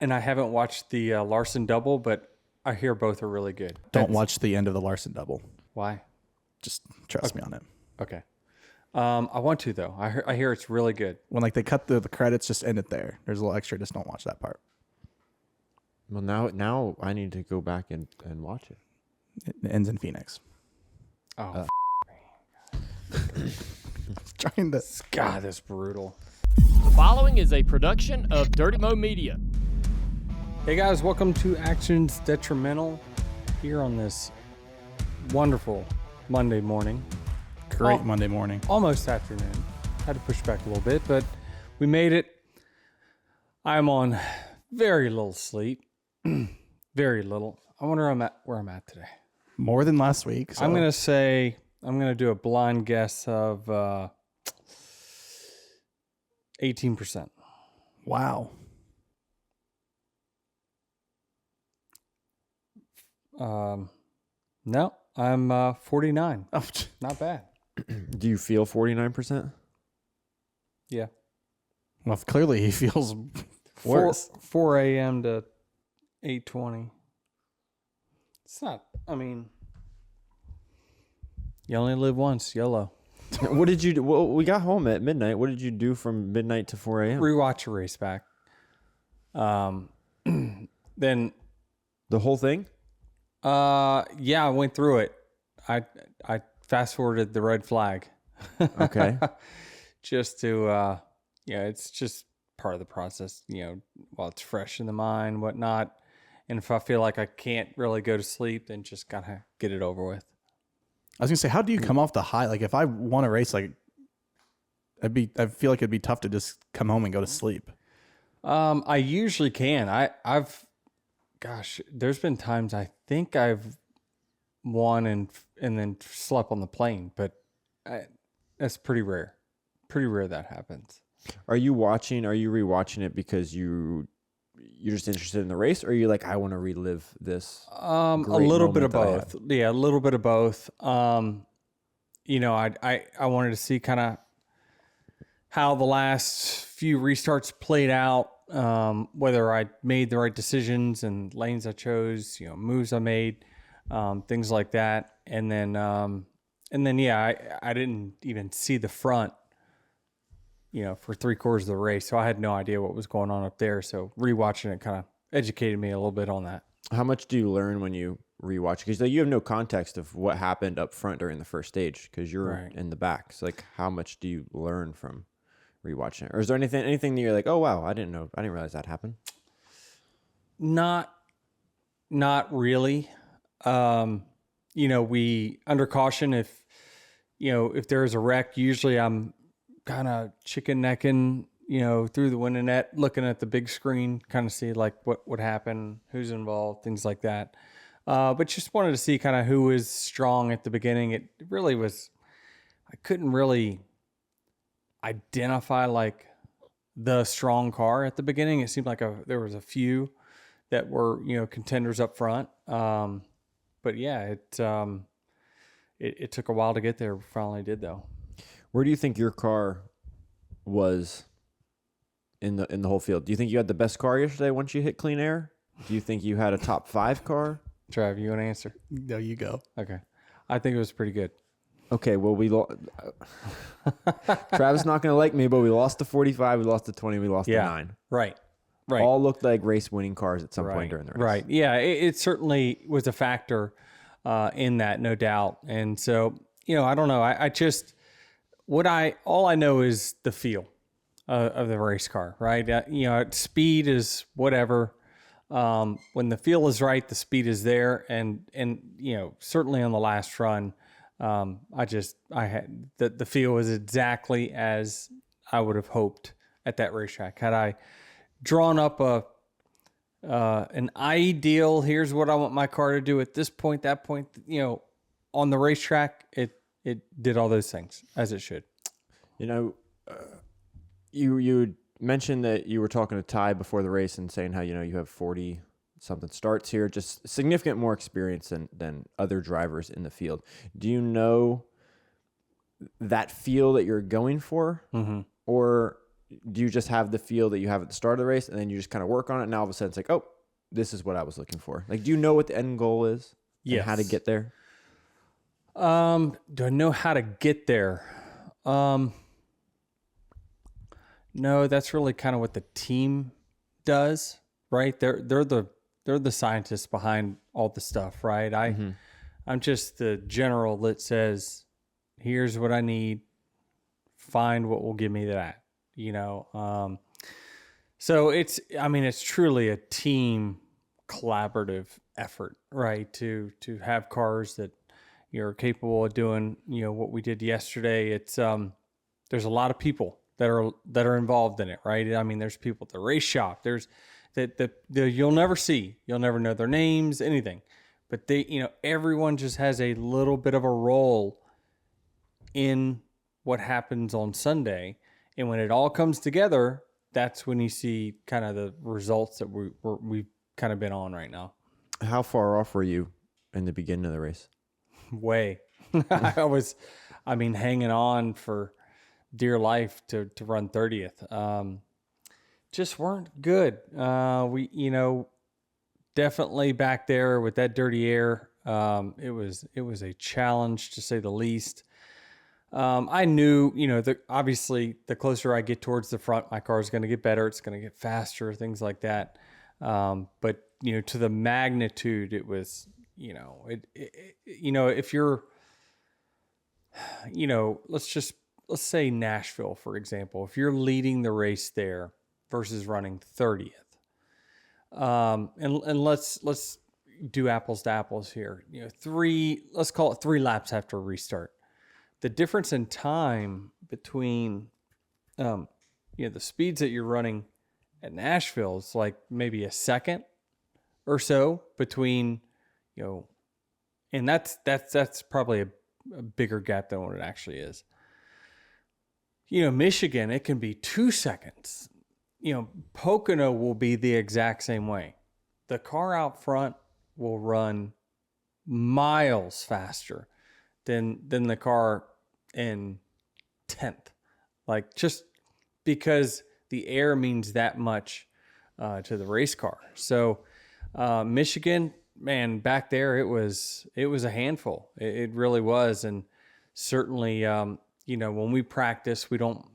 And I haven't watched the Larson double, but I hear both are really good. Don't watch the end of the Larson double. Why? Just trust me on it. Okay. I want to though. I hear it's really good. When like they cut the credits, just end it there. There's a little extra. Just don't watch that part. Well, now I need to go back and watch it. It ends in Phoenix. Oh, Trying to. God, that's brutal. The following is a production of Dirty Mo Media. Hey guys, welcome to Action's Detrimental here on this wonderful Monday morning. Great Monday morning. Almost afternoon. Had to push back a little bit, but we made it. I'm on very little sleep. Very little. I wonder where I'm at today. More than last week. So. I'm going to do a blind guess of 18%. Wow. No, I'm 49. Oh, Not bad. Do you feel 49%? Yeah. well, clearly he feels worse. 4 a.m. to 8:20. It's not, I mean, you only live once, YOLO. What did you do? Well, we got home at midnight. What did you do from midnight to 4 a.m.? Rewatch a race back. Then, The whole thing? yeah, I went through it. I fast forwarded the red flag. Okay. Just to, it's just part of the process, while it's fresh in the mind, whatnot. And if I feel like I can't really go to sleep, then just gotta get it over with. I was gonna say, how do you come off the high? Like, if I want to race, like, I feel like it'd be tough to just come home and go to sleep. I usually can. There's been times I think I've won and then slept on the plane, but that's pretty rare. Pretty rare that happens. Are you rewatching it because you're just interested in the race, or are you like, I want to relive this? A little bit of both. Yeah, a little bit of both. I wanted to see kind of how the last few restarts played out, whether I made the right decisions and lanes I chose, moves I made, things like that. And then I didn't even see the front, for 3/4 of the race. So I had no idea what was going on up there. So rewatching it kind of educated me a little bit on that. How much do you learn when you rewatch? Because you have no context of what happened up front during the first stage because you're Right in the back. So like, how much do you learn from rewatching it? Or is there anything that you're like, oh wow, I didn't realize that happened? Not really. We under caution, if there is a wreck, usually I'm kind of chicken necking, through the window net, looking at the big screen, kind of see like what would happen, who's involved, things like that. But just wanted to see kind of who was strong at the beginning. It really was, I couldn't really identify like the strong car at the beginning. It seemed like there was a few that were, contenders up front. But yeah, it took a while to get there. We finally did though. Where do you think your car was in the whole field? Do you think you had the best car yesterday once you hit clean air? Do you think you had a top 5 car? Trav, you want to answer? No, you go. Okay. I think it was pretty good. Okay, well, Travis not going to like me, but we lost to 45, we lost to 20, we lost to 9. Right. All looked like race-winning cars at some point during the race. Right. Yeah, it certainly was a factor in that, no doubt. And so, I don't know. I just... all I know is the feel of the race car, right? Speed is whatever. When the feel is right, the speed is there. And certainly on the last run, I had the feel was exactly as I would have hoped at that racetrack. Had I drawn up an ideal, here's what I want my car to do at this point, that point, on the racetrack, it did all those things as it should. You mentioned that you were talking to Ty before the race and saying how, you have 40 something starts here, just significant more experience than other drivers in the field. Do you know that feel that you're going for? Mm-hmm. Or do you just have the feel that you have at the start of the race, and then you just kind of work on it, and now all of a sudden it's like, oh, this is what I was looking for? Like, do you know what the end goal is? Yes. And how to get there? Do I know how to get there? No, that's really kind of what the team does, right? They're the scientists behind all the stuff, right? I'm just the general that says, here's what I need, find what will give me that, so it's truly a team collaborative effort, right? To have cars that you're capable of doing, what we did yesterday. It's there's a lot of people that are involved in it, right? I mean, there's people at the race shop. There's that you'll never see, you'll never know their names, anything, but they, everyone just has a little bit of a role in what happens on Sunday, and when it all comes together, that's when you see kind of the results that we've kind of been on right now. How far off were you in the beginning of the race? Way. I was, hanging on for dear life to run 30th. Just weren't good. We, definitely back there with that dirty air. It was a challenge to say the least. I knew, obviously the closer I get towards the front, my car is going to get better. It's going to get faster, things like that. But to the magnitude, it was, if you're, let's say Nashville, for example, if you're leading the race there versus running 30th, and let's do apples to apples here, let's call it 3 laps after a restart. The difference in time between, the speeds that you're running at Nashville is like maybe a second or so between, and that's probably a bigger gap than what it actually is. Michigan, it can be 2 seconds. Pocono will be the exact same way. The car out front will run miles faster than the car in 10th. Like, just because the air means that much to the race car. So Michigan, man, back there it was a handful. It really was. And certainly when we practice,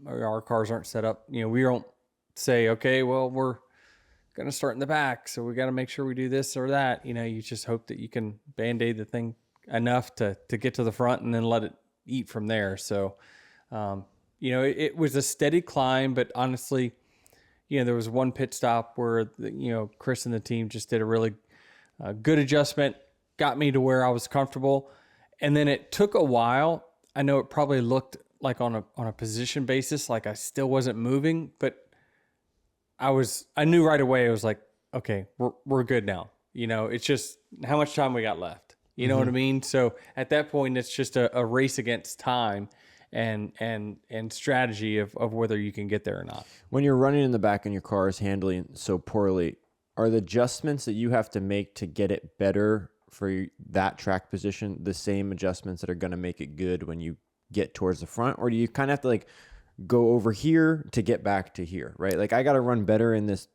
our cars aren't set up, we don't say, okay, well, we're going to start in the back, so we got to make sure we do this or that. You just hope that you can band-aid the thing enough to get to the front and then let it eat from there. So, it was a steady climb, but honestly, there was one pit stop where, Chris and the team just did a really good adjustment, got me to where I was comfortable. And then it took a while. I know it probably looked like on a position basis, like I still wasn't moving, but I knew right away. I was like, okay, we're good now. It's just how much time we got left. You know what I mean? So at that point, it's just a race against time and strategy of whether you can get there or not. When you're running in the back and your car is handling so poorly, are the adjustments that you have to make to get it better for that track position the same adjustments that are going to make it good when you get towards the front? Or do you kind of have to like go over here to get back to here, right? Like, I got to run better in this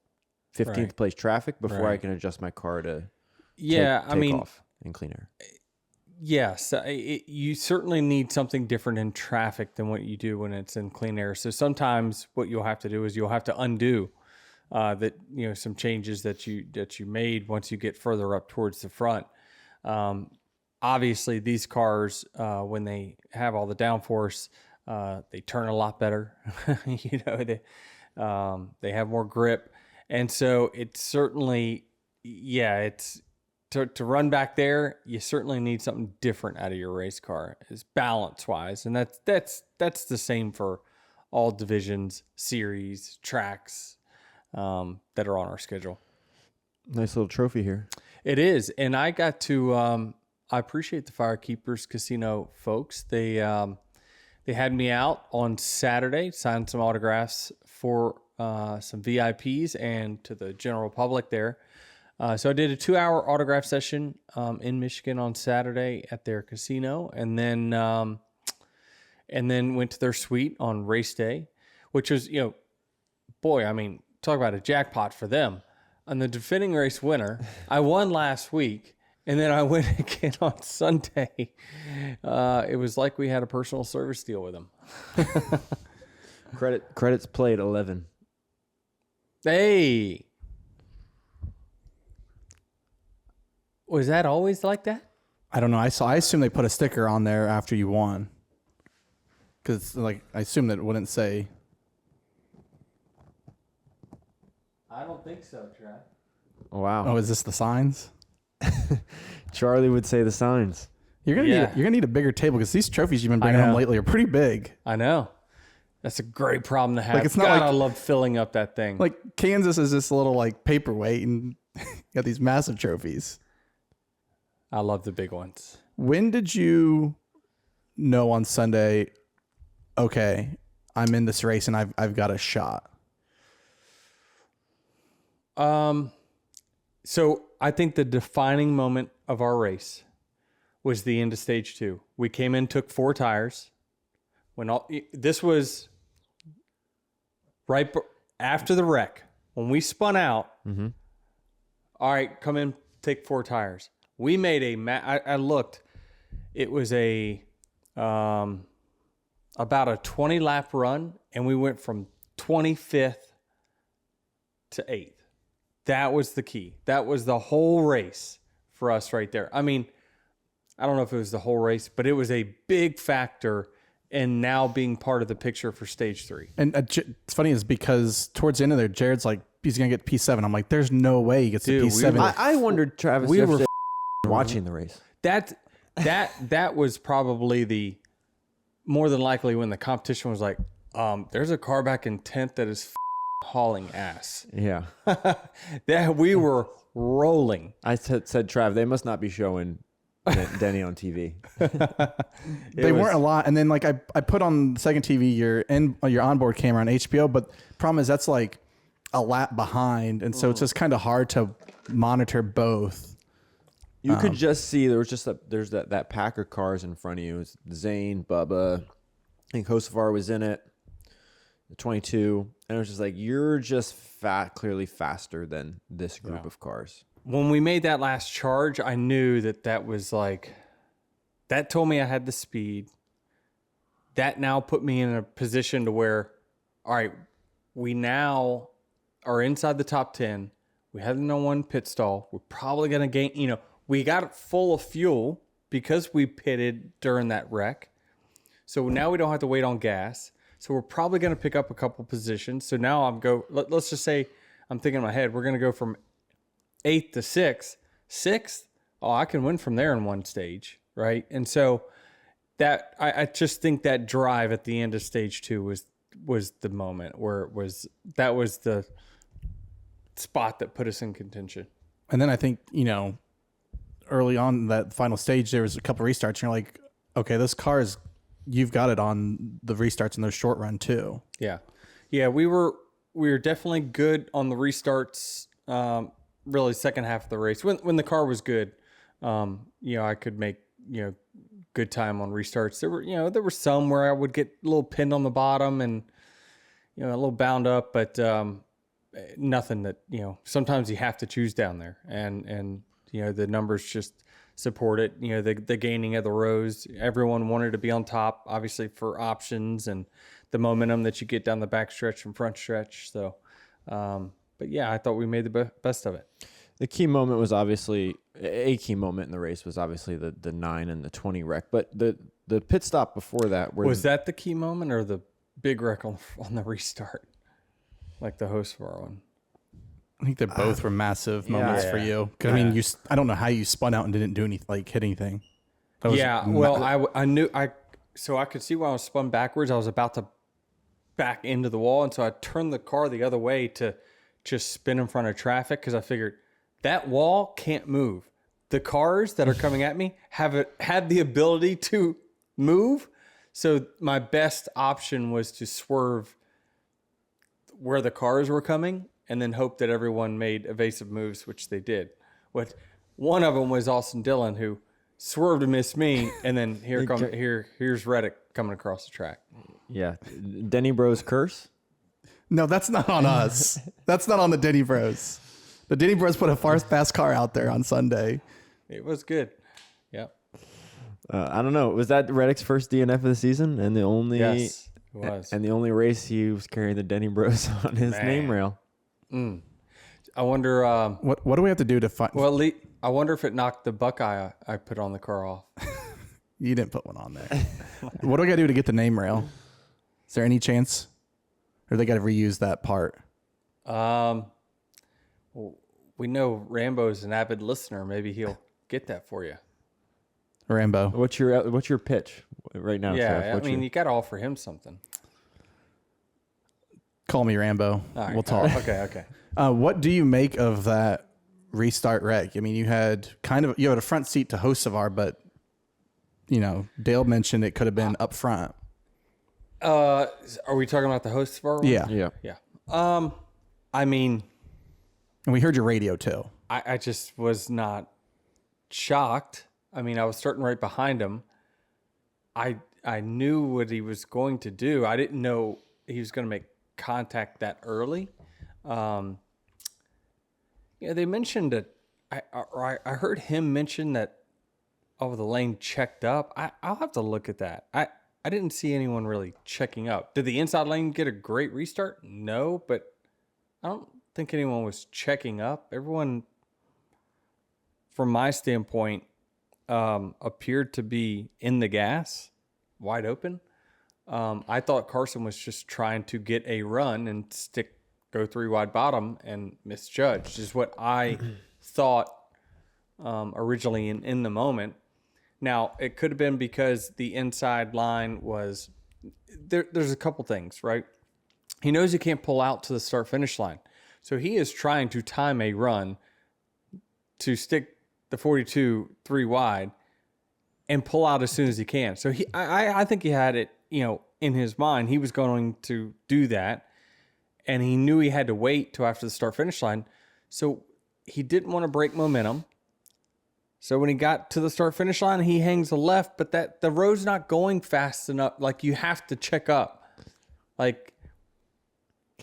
15th place traffic before I can adjust my car to take off in clean air. Yes, you certainly need something different in traffic than what you do when it's in clean air. So sometimes what you'll have to do is you'll have to undo some changes that you made once you get further up towards the front. Obviously, these cars, when they have all the downforce, they turn a lot better. They have more grip, and so it's certainly, it's to run back there. You certainly need something different out of your race car, is balance wise, and that's the same for all divisions, series, tracks that are on our schedule. Nice little trophy here. It is, and I got to. I appreciate the Firekeepers Casino folks. They had me out on Saturday, signed some autographs for some VIPs and to the general public there. So I did a 2-hour autograph session in Michigan on Saturday at their casino, and then went to their suite on race day, which was boy, I mean, talk about a jackpot for them. I'm the defending race winner. I won last week, and then I went again on Sunday. It was like we had a personal service deal with them. Credits played 11. Hey. Was that always like that? I don't know. I assume they put a sticker on there after you won. Because, like, I assume that it wouldn't say. I don't think so, Trav. Wow. Oh, is this the signs? Charlie would say the signs. You're gonna need a bigger table because these trophies you've been bringing home lately are pretty big. I know. That's a great problem to have. Like, it's not God, like- I love filling up that thing. Like Kansas is this little like paperweight, and you got these massive trophies. I love the big ones. When did you know on Sunday? Okay, I'm in this race and I've got a shot. So I think the defining moment of our race was the end of stage 2. We came in, took 4 tires. This was right after the wreck. When we spun out, all right, come in, take 4 tires. We made I looked, it was about a 20 lap run, and we went from 25th to 8th. That was the key. That was the whole race for us right there. I mean, I don't know if it was the whole race, but it was a big factor in now being part of the picture for stage 3. And it's funny is because towards the end of there, Jared's like, he's gonna get P7. I'm like, there's no way he gets to P7. I wondered, Travis, We were watching the race. That was probably the more than likely when the competition was like, there's a car back in 10th that is hauling ass. Yeah. That we were rolling. I said, Trav, they must not be showing Denny on TV. They weren't a lot. And then like I put on the second TV your onboard camera on HBO, but problem is that's like a lap behind, and so it's just kind of hard to monitor both. You could just see there's that pack of cars in front of you. It's Zane, Bubba, I think Hocevar was in it, the 22, and it was just like, you're just clearly faster than this group of cars. When we made that last charge, I knew that was like, that told me I had the speed. That now put me in a position to where, all right, we now are inside the top 10. We had the no one pit stall. We're probably going to gain, we got it full of fuel because we pitted during that wreck. So now we don't have to wait on gas. So we're probably going to pick up a couple positions. So now let's just say, I'm thinking in my head, we're going to go from 8th to 6th. 6th, I can win from there in one stage, right? And so that I just think that drive at the end of stage 2 was the moment where that was the spot that put us in contention. And then I think, early on that final stage, there was a couple restarts, and you're like, okay, this car you've got it on the restarts in those short run too. Yeah. We were definitely good on the restarts. Really second half of the race when the car was good. I could make, good time on restarts. There were some where I would get a little pinned on the bottom and, a little bound up, but, nothing that, sometimes you have to choose down there and, the numbers just support it. The gaining of the rows, everyone wanted to be on top, obviously for options and the momentum that you get down the back stretch and front stretch. So, but yeah, I thought we made the best of it. The key moment was obviously a key moment in the race was obviously the 9 and the 20 wreck, but the pit stop before that was that the key moment or the big wreck on the restart, like the Hocevar one? I think they both were massive moments for you. Cause I mean, I don't know how you spun out and didn't do hit anything. I knew so I could see when I was spun backwards, I was about to back into the wall. And so I turned the car the other way to just spin in front of traffic. Cause I figured that wall can't move. The cars that are coming at me had the ability to move. So my best option was to swerve where the cars were coming and then hope that everyone made evasive moves, which they did. One of them was Austin Dillon, who swerved to miss me, and then here's Reddick coming across the track. Yeah, Denny Bro's curse. No, that's not on us. That's not on the Denny Bros. The Denny Bros put a fast car out there on Sunday. It was good. Yep. I don't know. Was that Reddick's first DNF of the season, and the only Yes, it was. and the only race he was carrying the Denny Bros on his name rail? I wonder. What do we have to do to find? Well, I wonder if it knocked the Buckeye I put on the car off. You didn't put one on there. What do we got to do to get the name rail? Is there any chance? Or they got to reuse that part? Well, we know Rambo's an avid listener. Maybe he'll get that for you. Rambo. What's your pitch right now, Yeah, Trev? I mean, you got to offer him something. Call me Rambo. All right, we'll talk. Okay. What do you make of that restart wreck? I mean, you had a front seat to Hocevar, but Dale mentioned it could have been up front. Are we talking about the host bar one? Yeah. Yeah. I mean, And we heard your radio too. I just was not shocked. I mean, I was starting right behind him. I knew what he was going to do. I didn't know he was going to make contact that early. They mentioned that I heard him mention that the lane checked up. I'll have to look at that. I didn't see anyone really checking up. Did the inside lane get a great restart? No, but I don't think anyone was checking up. Everyone, from my standpoint, appeared to be in the gas, wide open. I thought Carson was just trying to get a run and go 3 wide bottom and misjudged, is what I thought originally in the moment. Now, it could have been because the inside line was there's a couple things, right? He knows he can't pull out to the start-finish line. So he is trying to time a run to stick the 42 3 wide and pull out as soon as he can. So I think he had it, in his mind. He was going to do that, and he knew he had to wait till after the start-finish line. So he didn't want to break momentum. So when he got to the start-finish line, he hangs a left, but the road's not going fast enough. Like, you have to check up. Like,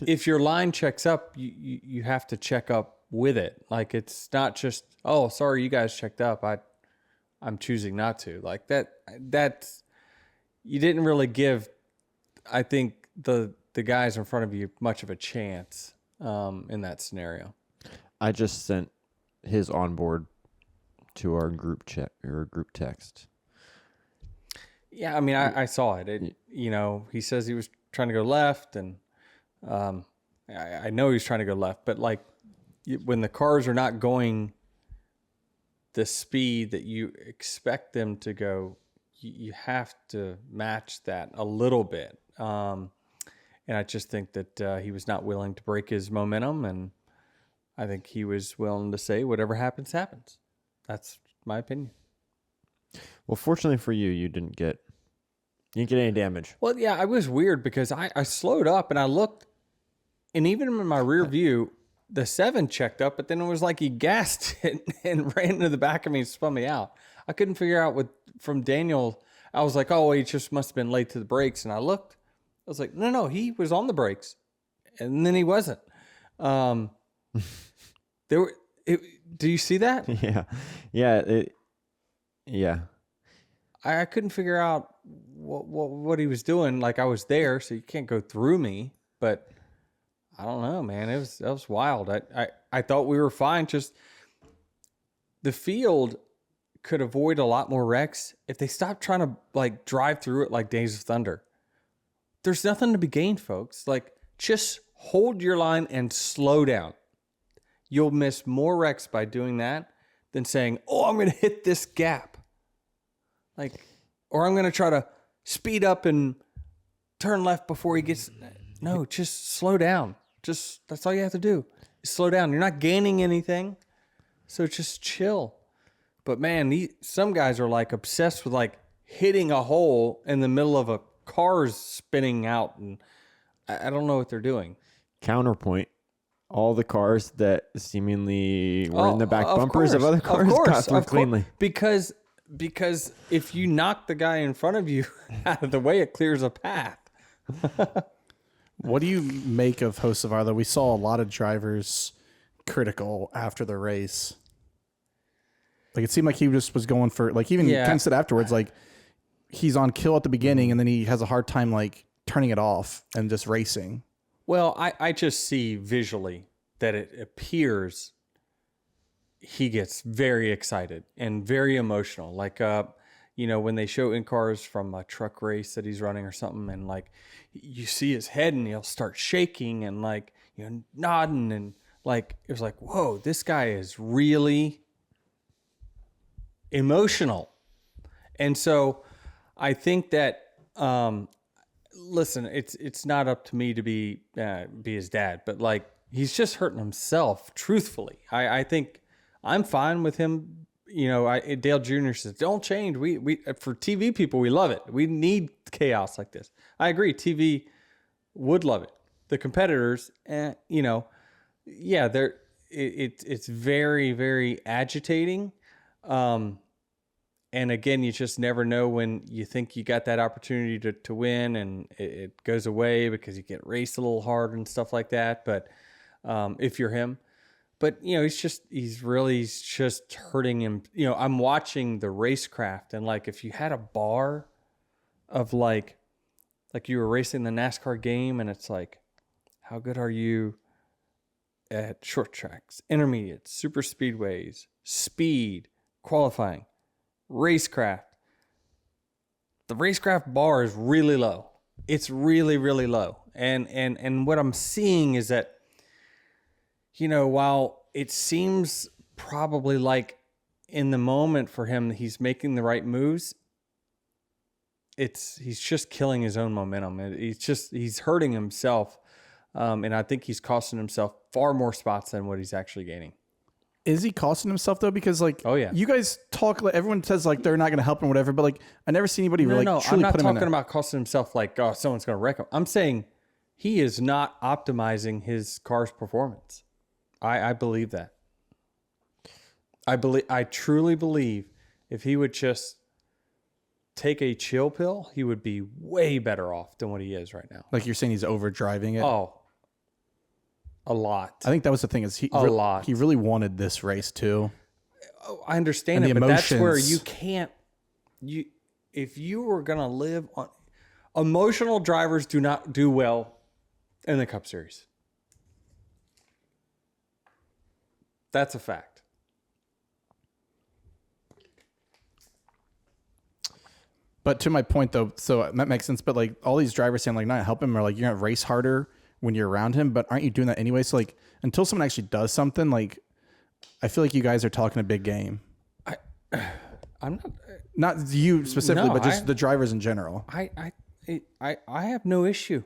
if your line checks up, you have to check up with it. Like, it's not just, oh, sorry, you guys checked up. I'm choosing not to. Like, that's you didn't really give, I think, the guys in front of you much of a chance in that scenario. I just sent his onboard to our group chat or group text. Yeah, I mean, I saw it. He says he was trying to go left, and I know he's trying to go left, but like when the cars are not going the speed that you expect them to go, you have to match that a little bit. And I just think that he was not willing to break his momentum, and I think he was willing to say whatever happens, happens. That's my opinion. Well, fortunately for you, you didn't get any damage. Well, yeah, I was weird because I slowed up and I looked, and even in my rear view, the 7 checked up, but then it was like he gassed it and ran into the back of me and spun me out. I couldn't figure out from Daniel. I was like, oh, he just must have been late to the brakes. And I looked. I was like, no, he was on the brakes. And then he wasn't. Do you see that? Yeah. I couldn't figure out what he was doing. Like, I was there, so you can't go through me. But I don't know, man. That was wild. I thought we were fine. Just the field could avoid a lot more wrecks if they stopped trying to like drive through it like Days of Thunder. There's nothing to be gained, folks. Like, just hold your line and slow down. You'll miss more wrecks by doing that than saying, oh, I'm going to hit this gap. Or I'm going to try to speed up and turn left before he gets. No, just slow down. That's all you have to do. Slow down. You're not gaining anything. So just chill. But man, some guys are like obsessed with like hitting a hole in the middle of a car spinning out. And I don't know what they're doing. Counterpoint. All the cars that seemingly were in the back bumpers of other cars got through cleanly. Because if you knock the guy in front of you out of the way, it clears a path. What do you make of Hocevar, though? We saw a lot of drivers critical after the race. Like, it seemed like he just was going for, like, even Ken said afterwards, like, he's on kill at the beginning, and then he has a hard time, like, turning it off and just racing. Well, I just see visually that it appears he gets very excited and very emotional. Like, when they show in cars from a truck race that he's running or something, and like you see his head and he'll start shaking and like, nodding, and like, it was like, whoa, this guy is really emotional. And so I think that, listen, it's not up to me to be his dad, but like, he's just hurting himself, truthfully. I think I'm fine with him. Dale Jr. says, don't change. We for TV people, we love it. We need chaos like this. I agree. TV would love it. The competitors, it's very, very agitating. And again, you just never know when you think you got that opportunity to win, and it goes away because you get raced a little hard and stuff like that. But if you're him, but he's just hurting him. I'm watching the racecraft, and like, if you had a bar of like you were racing the NASCAR game, and it's like, how good are you at short tracks, intermediates, super speedways, speed, qualifying, racecraft? The racecraft bar is really low. It's really, really low. And what I'm seeing is that, while it seems probably like in the moment for him, he's making the right moves, he's just killing his own momentum. He's hurting himself. And I think he's costing himself far more spots than what he's actually gaining. Is he costing himself though? Because like, oh yeah, you guys talk, like, everyone says like they're not going to help him or whatever, but like, I never see anybody really No, truly I'm not put him in talking about costing himself like, oh, someone's going to wreck him. I'm saying he is not optimizing his car's performance. I believe that. I truly believe if he would just take a chill pill, he would be way better off than what he is right now. Like, you're saying he's over driving it. Oh, a lot. I think that was the thing, is he really wanted this race too. Oh, I understand it, but that's where you can't. If you were gonna live on, emotional drivers do not do well in the Cup Series. That's a fact. But to my point though, so that makes sense. But like, all these drivers saying like, not help him, or like, you're gonna race harder when you're around him, but aren't you doing that anyway? So like, until someone actually does something, like, I feel like you guys are talking a big game. I'm not you specifically, no, but just the drivers in general. I have no issue.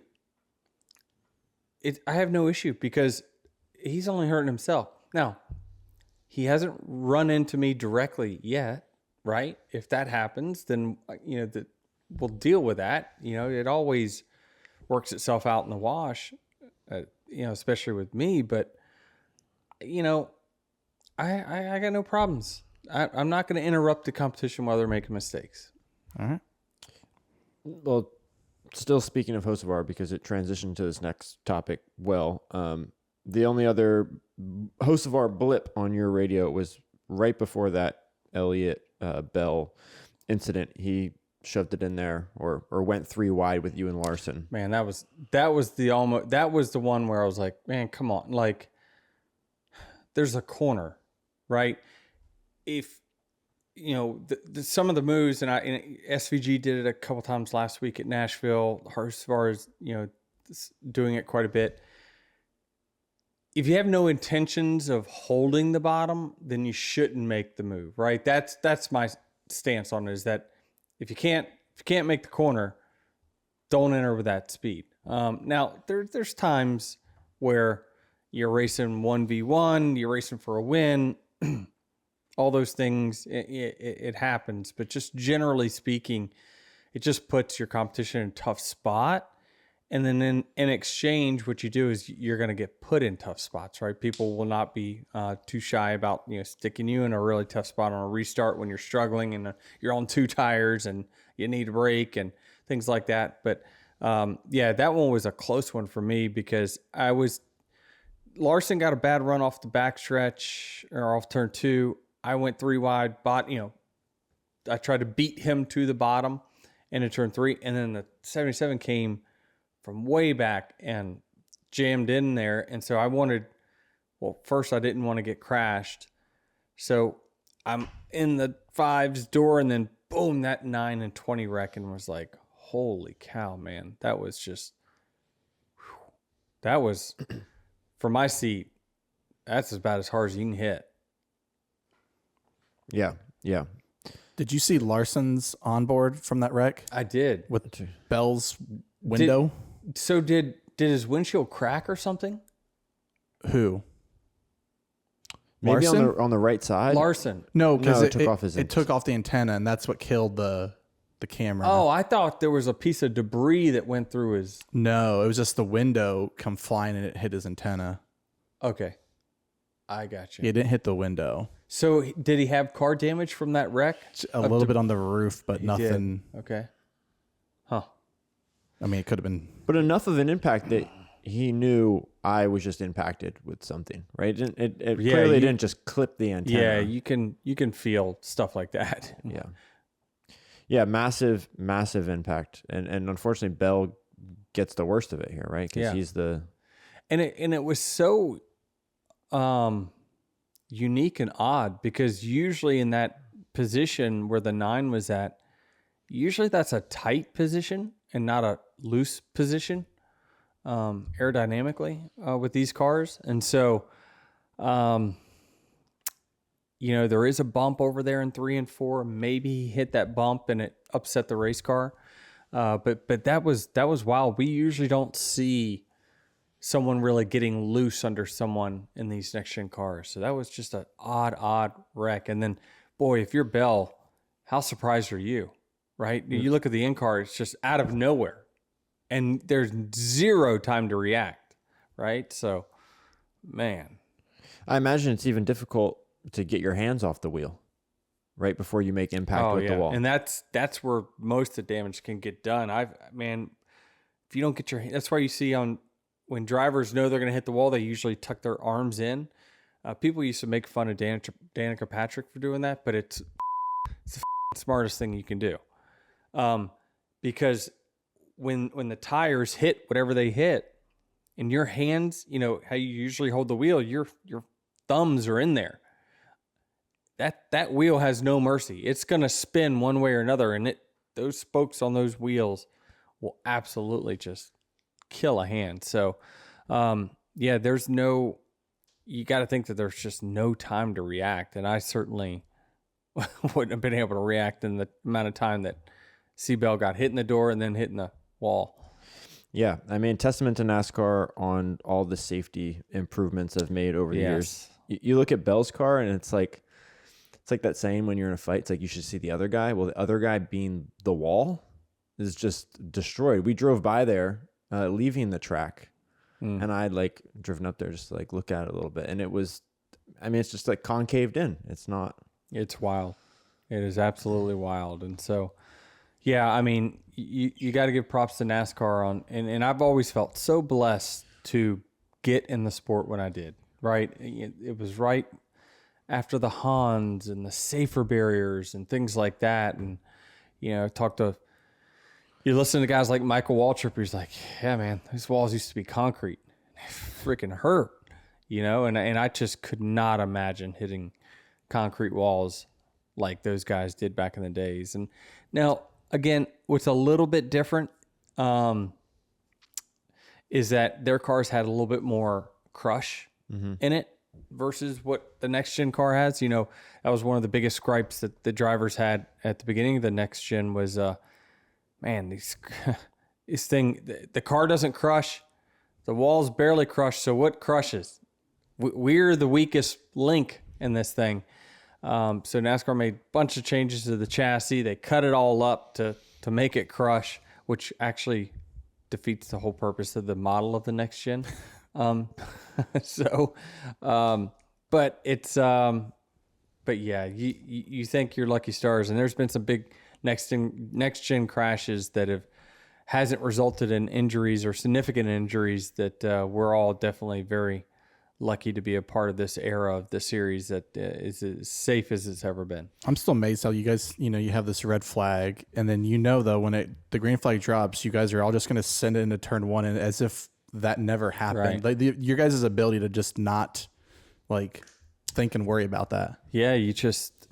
I have no issue because he's only hurting himself. Now, he hasn't run into me directly yet, right? If that happens, then we'll deal with that. It always works itself out in the wash, especially with me. But I got no problems. I'm not going to interrupt the competition while they're making mistakes. All right. Well, still speaking of Hocevar, because it transitioned to this next topic. Well, the only other Hocevar blip on your radio was right before that Elliott Bell incident. He shoved it in there, or went 3 wide with you and Larson. Man, that was the one where I was like, man, come on. Like, there's a corner, right? If, some of the moves, and SVG did it a couple times last week at Nashville, Hocevar is, doing it quite a bit. If you have no intentions of holding the bottom, then you shouldn't make the move, right? That's my stance on it, is that if you can't make the corner, don't enter with that speed. Now there's times where you're racing 1v1, you're racing for a win, all those things, it happens. But just generally speaking, it just puts your competition in a tough spot. And then in exchange, what you do is you're going to get put in tough spots, right? People will not be too shy about sticking you in a really tough spot on a restart when you're struggling and you're on 2 tires and you need a break and things like that. But Yeah, that one was a close one for me because Larson got a bad run off the backstretch or off turn 2. I went 3 wide, I tried to beat him to the bottom into turn 3, and then the 77 came from way back and jammed in there. And so first I didn't want to get crashed. So I'm in the 5's door, and then boom, that 9 and 20 wreck, and was like, holy cow, man. That was just, that was, for my seat, that's about as hard as you can hit. Yeah. Yeah. Did you see Larson's onboard from that wreck I did. with Bell's window? Did his windshield crack or something? Who? Maybe Larson? on the right side. No, No, because it took off his it took off the antenna, and that's what killed the camera. Oh, I thought there was a piece of debris that went through his. No, it was just the window come flying and it hit his antenna. Okay. I got you. It didn't hit the window. So did he have car damage from that wreck? A little bit on the roof, but nothing. Okay. Huh. I mean, it could have been. But enough of an impact that he knew I was just impacted with something, right? It clearly didn't just clip the antenna. Yeah, you can feel stuff like that. Yeah. Yeah, massive impact. And unfortunately Bell gets the worst of it here, right? Because he's the And it was so unique and odd, because usually in that position where the 9 was at, usually that's a tight position and not a loose position aerodynamically with these cars. And so there is a bump over there in 3 and 4. Maybe he hit that bump and it upset the race car. But that was wild. We usually don't see someone really getting loose under someone in these next gen cars. So that was just an odd wreck. And then, boy, if you're Bell, how surprised are you, right? Mm-hmm. You look at the in-car, it's just out of nowhere. And there's zero time to react, right? So, man. I imagine it's even difficult to get your hands off the wheel right before you make impact with the wall. And that's where most of the damage can get done. If you don't get that's why you see when drivers know they're going to hit the wall, they usually tuck their arms in. People used to make fun of Danica Patrick for doing that, but it's the smartest thing you can do. Because when the tires hit whatever they hit, and your hands, how you usually hold the wheel, your thumbs are in there. That wheel has no mercy. It's going to spin one way or another, and those spokes on those wheels will absolutely just kill a hand. So, you got to think that there's just no time to react. And I certainly wouldn't have been able to react in the amount of time that Bell got hit in the door and then hit in the wall. Yeah. I mean, testament to NASCAR on all the safety improvements I've made over the years. You look at Bell's car and it's like that saying when you're in a fight, it's like you should see the other guy. Well, the other guy being the wall is just destroyed. We drove by there leaving the track, and I'd driven up there just to look at it a little bit. And it was, it's just concaved in. It's not. It's wild. It is absolutely wild. And so, you got to give props to NASCAR and I've always felt so blessed to get in the sport when I did, right? It was right after the Hans and the safer barriers and things like that. And, you listen to guys like Michael Waltrip, who's like, yeah, man, these walls used to be concrete. They freaking hurt, and I just could not imagine hitting concrete walls like those guys did back in the days. And now, again, what's a little bit different is that their cars had a little bit more crush in it versus what the next gen car has. That was one of the biggest gripes that the drivers had at the beginning of the next gen was, this thing, the car doesn't crush, the walls barely crush. So what crushes? We're the weakest link in this thing. So NASCAR made a bunch of changes to the chassis. They cut it all up to make it crush, which actually defeats the whole purpose of the model of the next gen. But it's, but yeah, you think you're lucky stars, and there's been some big next gen crashes that have hasn't resulted in injuries or significant injuries, that we're all definitely very lucky to be a part of this era of the series that is as safe as it's ever been. I'm still amazed how you guys, you have this red flag, and then though when the green flag drops, you guys are all just going to send it into turn one, and as if that never happened. Right. Like your guys' ability to just not think and worry about that. Yeah, it's just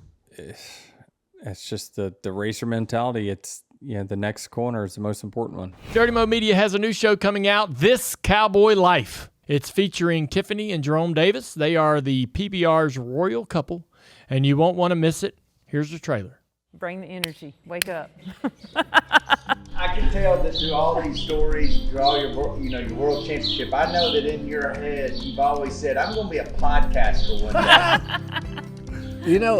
the racer mentality. It's the next corner is the most important one. Dirty Mo Media has a new show coming out, This Cowboy Life. It's featuring Tiffany and Jerome Davis. They are the PBR's royal couple, and you won't want to miss it. Here's the trailer. Bring the energy. Wake up. I can tell that through all these stories, through all your world championship, I know that in your head you've always said, "I'm going to be a podcaster one day."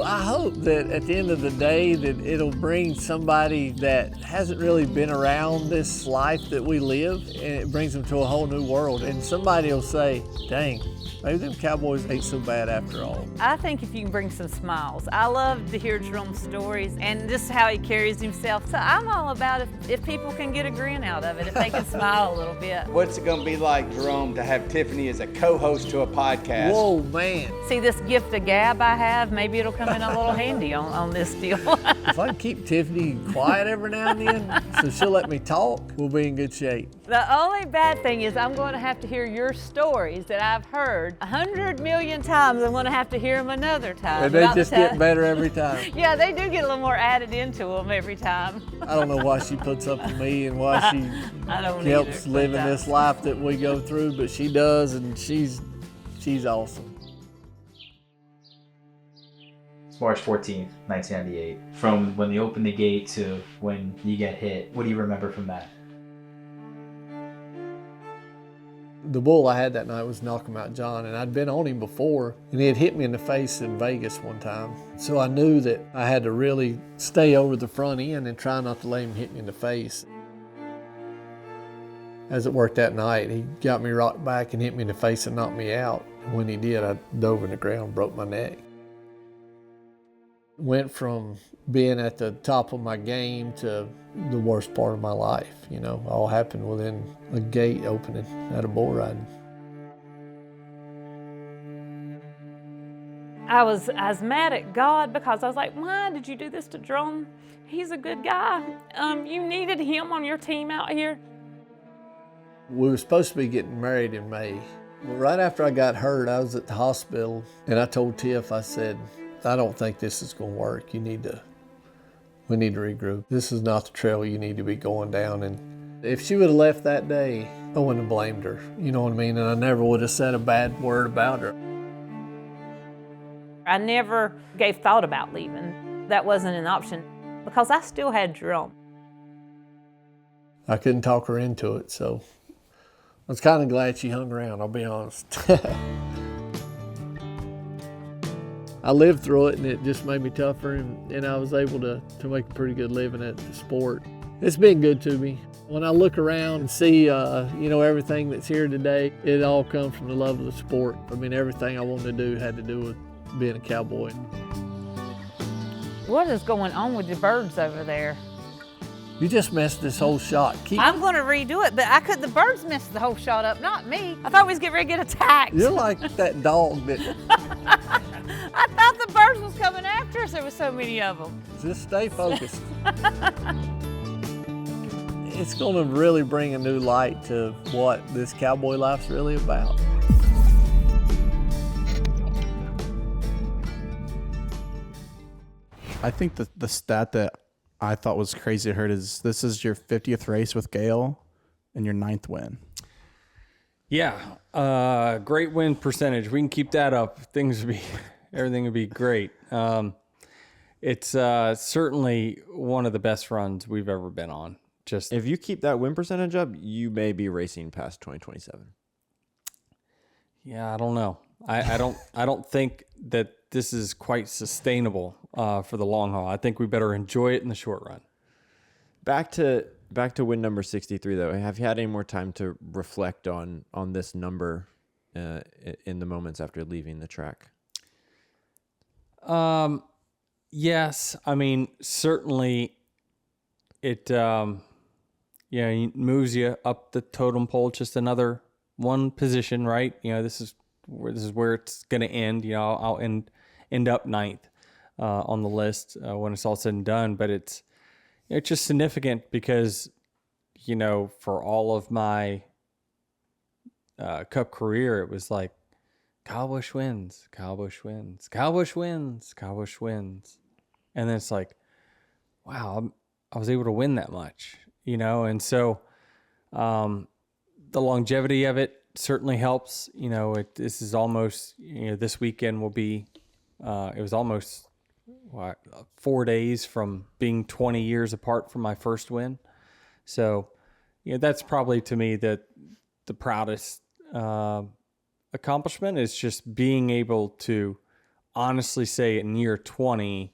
I hope that at the end of the day that it'll bring somebody that hasn't really been around this life that we live, and it brings them to a whole new world. And somebody will say, dang, maybe them Cowboys ain't so bad after all. I think if you can bring some smiles. I love to hear Jerome's stories and just how he carries himself. So I'm all about if people can get a grin out of it, if they can smile a little bit. What's it going to be like, Jerome, to have Tiffany as a co-host to a podcast? Whoa, man. See this gift of gab I have, maybe it'll come in a little handy on this deal. If I can keep Tiffany quiet every now and then so she'll let me talk, we'll be in good shape. The only bad thing is I'm going to have to hear your stories that I've heard 100 million times. I'm going to have to hear them another time. And they just get better every time. Yeah, they do get a little more added into them every time. I don't know why she puts up with me and why she I don't helps either, living sometimes. this life that we go through, but she does, and she's awesome. It's March 14th, 1998. From when they open the gate to when you get hit, what do you remember from that? The bull I had that night was Knockabout John, and I'd been on him before, and he had hit me in the face in Vegas one time. So I knew that I had to really stay over the front end and try not to let him hit me in the face. As it worked that night, he got me rocked back and hit me in the face and knocked me out. And when he did, I dove in the ground and broke my neck. Went from being at the top of my game to the worst part of my life, all happened within a gate opening at a bull riding. I was mad at God because I was like, why did you do this to Jerome? He's a good guy. You needed him on your team out here. We were supposed to be getting married in May. Right after I got hurt, I was at the hospital, and I told Tiff, I said, I don't think this is going to work. We need to regroup. This is not the trail you need to be going down. And if she would have left that day, I wouldn't have blamed her. You know what I mean? And I never would have said a bad word about her. I never gave thought about leaving. That wasn't an option because I still had Jerome. I couldn't talk her into it, so I was kind of glad she hung around, I'll be honest. I lived through it, and it just made me tougher, and I was able to make a pretty good living at the sport. It's been good to me. When I look around and see, everything that's here today, it all comes from the love of the sport. I mean, everything I wanted to do had to do with being a cowboy. What is going on with the birds over there? You just messed this whole shot. I'm going to redo it, but the birds messed the whole shot up, not me. I thought we was getting ready to get attacked. You're like that dog that I thought the birds was coming after us. There was so many of them. just stay focused. It's going to really bring a new light to what this cowboy life's really about. I think the stat that I thought was crazy to heard is this is your 50th race with Gale and your 9th win. Yeah, great win percentage. We can keep that up. Everything would be great. It's certainly one of the best runs we've ever been on. Just If you keep that win percentage up, you may be racing past 2027. yeah, I don't know. I don't think that this is quite sustainable for the long haul. I think we better enjoy it in the short run. Back to win number 63 though. Have you had any more time to reflect on this number in the moments after leaving the track? Yes. I mean, certainly it he moves you up the totem pole just another one position, right? This is where it's going to end. I'll end up ninth on the list when it's all said and done. But it's just significant because, for all of my Cup career, it was like Kyle Busch wins, Kyle Busch wins, Kyle Busch wins, Kyle Busch wins. And then it's like, wow, I was able to win that much, and so the longevity of it certainly helps. This is almost, this weekend will be, it was almost 4 days from being 20 years apart from my first win. So, that's probably to me the proudest accomplishment is just being able to honestly say in year 20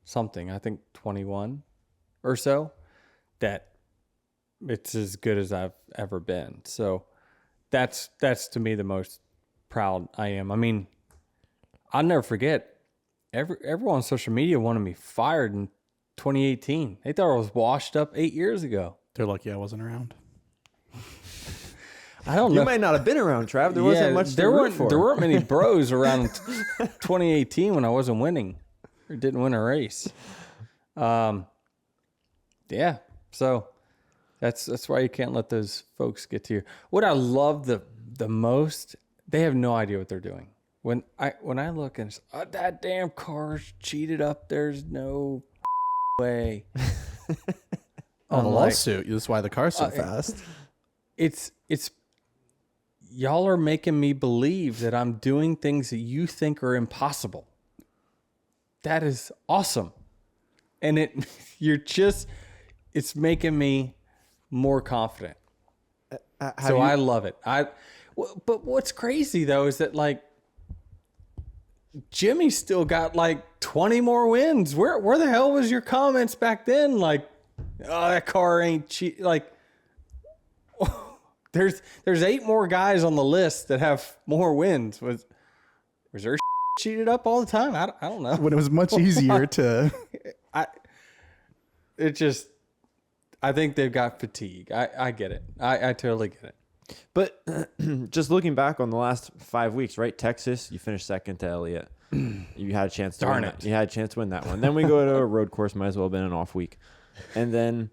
something, I think 21 or so, that it's as good as I've ever been. So that's to me the most proud I am. I mean, I'll never forget, everyone on social media wanted me fired in 2018. They thought I was washed up 8 years ago. They're lucky I wasn't around. I don't know. You might not have been around, Trav. There wasn't much to root for. There weren't many bros around in 2018 when I wasn't winning or didn't win a race. Yeah. So that's why you can't let those folks get to you. What I love the most, they have no idea what they're doing. When I look and it's, that damn car's cheated up, there's no way. The lawsuit. That's why the car's so fast. It's y'all are making me believe that I'm doing things that you think are impossible. That is awesome. And it's making me more confident. So I love it. But what's crazy though is that like Jimmy still got like 20 more wins. Where the hell was your comments back then? Like, oh, that car ain't cheap. Like, there's 8 more guys on the list that have more wins. Was there cheated up all the time? I don't know. When it was much easier to. I think they've got fatigue. I get it. I totally get it. But just looking back on the last 5 weeks, right? Texas, you finished second to Elliott. You had a chance to win that. You had a chance to win that one. Then we go to a road course, might as well have been an off week. And then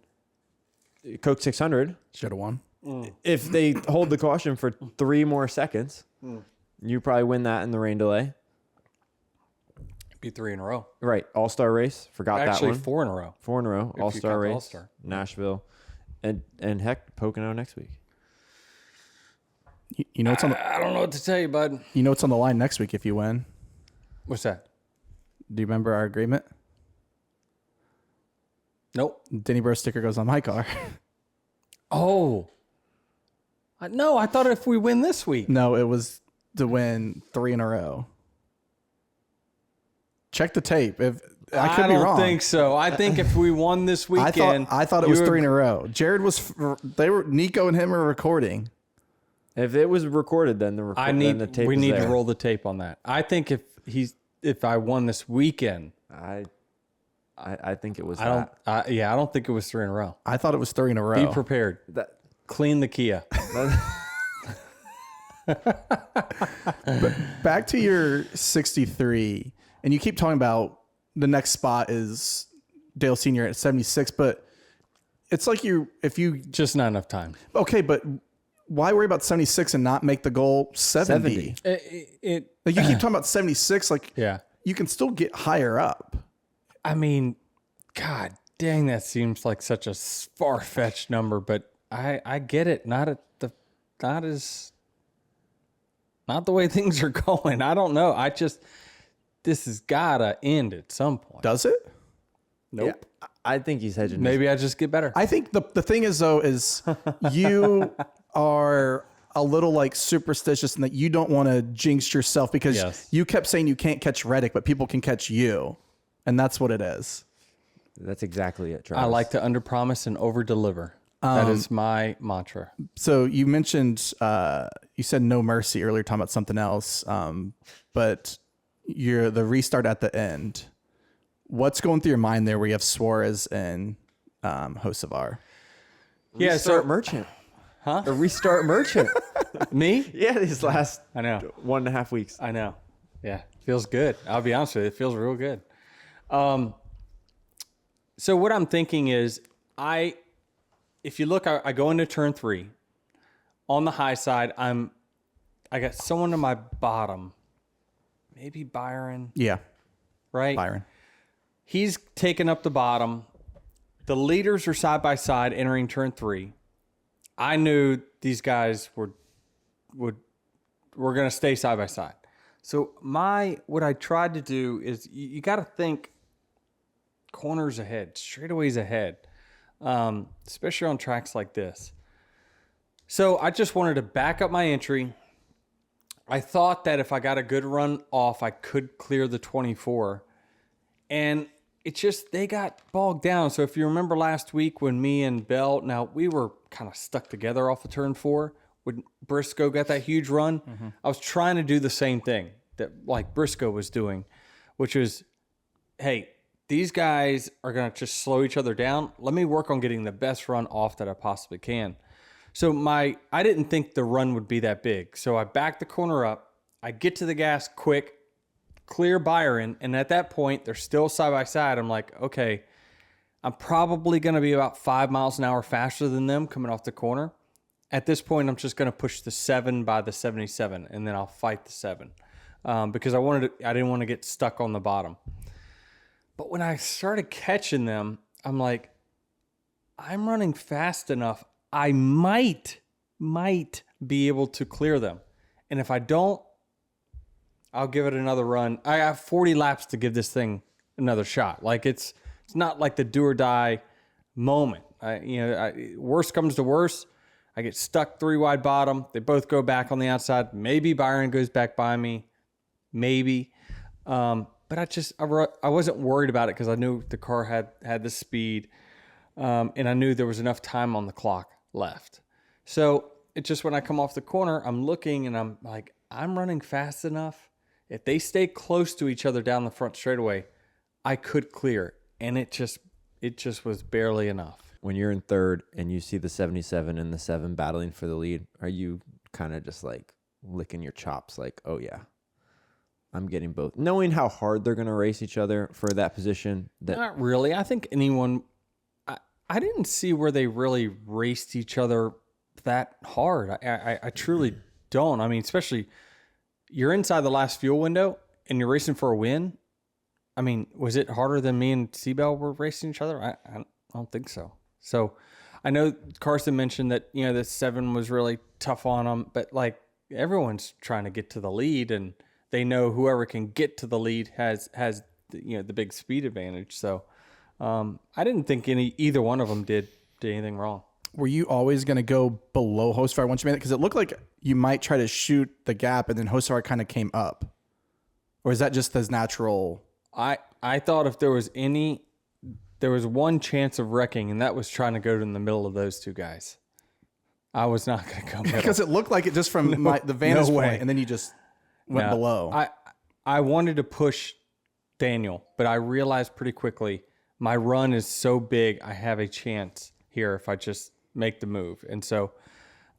Coke 600. Should have won. If they hold the caution for 3 more seconds, you probably win that in the rain delay. Be 3 in a row. Right. All-Star race. Forgot that one. Actually, 4 in a row. 4 in a row. All-Star race. All-Star. Nashville. And heck, Pocono next week. You know what's on I don't know what to tell you, bud. You know what's on the line next week if you win? What's that? Do you remember our agreement? Nope. Denny Bro sticker goes on my car. Oh. No, I thought if we win this week. No, it was to win 3 in a row. Check the tape. If I could be wrong. I don't think so. I think if we won this weekend, I thought it was 3 in a row. Jared Nico and him are recording. If it was recorded, then the tape. We need there. to roll the tape on that. I think if I won this weekend, I think it was. I don't think it was 3 in a row. I thought it was 3 in a row. Be prepared. Clean the Kia. But back to your 63, and you keep talking about the next spot is Dale Sr. at 76, but it's like if you just not enough time. Okay, but why worry about 76 and not make the goal 70? Like you keep talking about 76, like yeah, you can still get higher up. I mean, God dang, that seems like such a far-fetched number, but I get it. Not the way things are going. I don't know. This has gotta end at some point. Does it? Nope. Yeah, I think he's hedging. Maybe I just get better. I think the thing is though is you are a little like superstitious in that you don't want to jinx yourself because you kept saying you can't catch Reddick, but people can catch you, and that's what it is. That's exactly it, Travis. I like to underpromise and overdeliver. That is my mantra. So you mentioned you said no mercy earlier, talking about something else, but the restart at the end. What's going through your mind there where you have Suarez and Hocevar? Yeah, Restart Merchant. Huh? Or restart Merchant. Me? Yeah, these last I know. 1.5 weeks. I know. Yeah, feels good. I'll be honest with you, it feels real good. So what I'm thinking is, if you look, I go into turn 3. On the high side, I got someone to my bottom, maybe Byron, Yeah, right? Byron. He's taking up the bottom. The leaders are side by side entering turn 3. I knew these guys were going to stay side by side. So what I tried to do is you got to think corners ahead, straightaways ahead, especially on tracks like this. So I just wanted to back up my entry. I thought that if I got a good run off, I could clear the 24. And it's just, they got bogged down. So if you remember last week when me and Bell, now we were kind of stuck together off of turn 4 when Briscoe got that huge run. Mm-hmm. I was trying to do the same thing that like Briscoe was doing, which was, hey, these guys are going to just slow each other down. Let me work on getting the best run off that I possibly can. So I didn't think the run would be that big. So I back the corner up. I get to the gas quick, clear Byron. And at that point, they're still side by side. I'm like, okay, I'm probably going to be about 5 miles an hour faster than them coming off the corner. At this point, I'm just going to push the 7 by the 77, and then I'll fight the 7 because I didn't want to get stuck on the bottom. But when I started catching them, I'm like, I'm running fast enough. I might be able to clear them. And if I don't, I'll give it another run. I have 40 laps to give this thing another shot. Like it's not like the do or die moment. Worst comes to worst, I get stuck 3 wide bottom. They both go back on the outside. Maybe Byron goes back by me. Maybe. But I wasn't worried about it because I knew the car had the speed. And I knew there was enough time on the clock left. So it just, when I come off the corner, I'm looking and I'm like, I'm running fast enough. If they stay close to each other down the front straightaway, I could clear. And it just was barely enough. When you're in third and you see the 77 and the 7 battling for the lead, are you kind of just like licking your chops like, oh yeah, I'm getting both? Knowing how hard they're going to race each other for that position. Not really. I think I didn't see where they really raced each other that hard. I truly don't. I mean, especially you're inside the last fuel window and you're racing for a win. I mean, was it harder than me and Seabell were racing each other? I don't think so. So I know Carson mentioned that, the 7 was really tough on them, but like everyone's trying to get to the lead and they know whoever can get to the lead has the big speed advantage. So I didn't think either one of them did anything wrong. Were you always going to go below Hocevar once you made it? Because it looked like you might try to shoot the gap and then Hocevar kind of came up. Or is that just as natural? I thought if there was one chance of wrecking, and that was trying to go in the middle of those two guys. I was not going to go middle. Because it looked like it just from the vantage point, and then you just went below. I wanted to push Daniel, but I realized pretty quickly my run is so big, I have a chance here if I just make the move. And so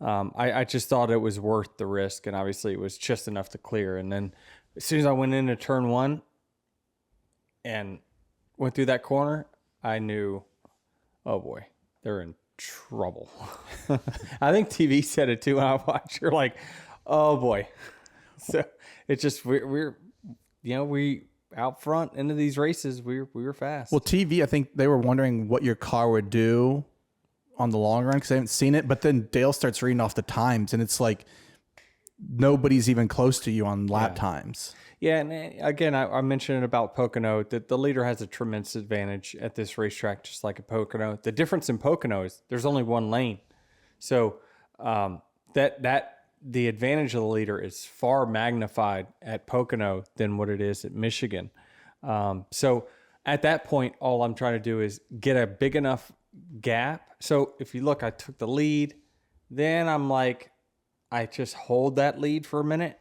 I just thought it was worth the risk, and obviously it was just enough to clear. And then as soon as I went into turn 1 and went through that corner, I knew, oh boy, they're in trouble. I think TV said it too when I watched. You're like, oh boy. So it's just we're out front into these races. We were fast. Well, TV, I think they were wondering what your car would do on the long run because they haven't seen it. But then Dale starts reading off the times, and it's like nobody's even close to you on lap times. Yeah, and again, I mentioned about Pocono that the leader has a tremendous advantage at this racetrack, just like at Pocono. The difference in Pocono is there's only one lane, so the advantage of the leader is far magnified at Pocono than what it is at Michigan. So at that point, all I'm trying to do is get a big enough gap. So if you look, I took the lead, then I'm like, I just hold that lead for a minute.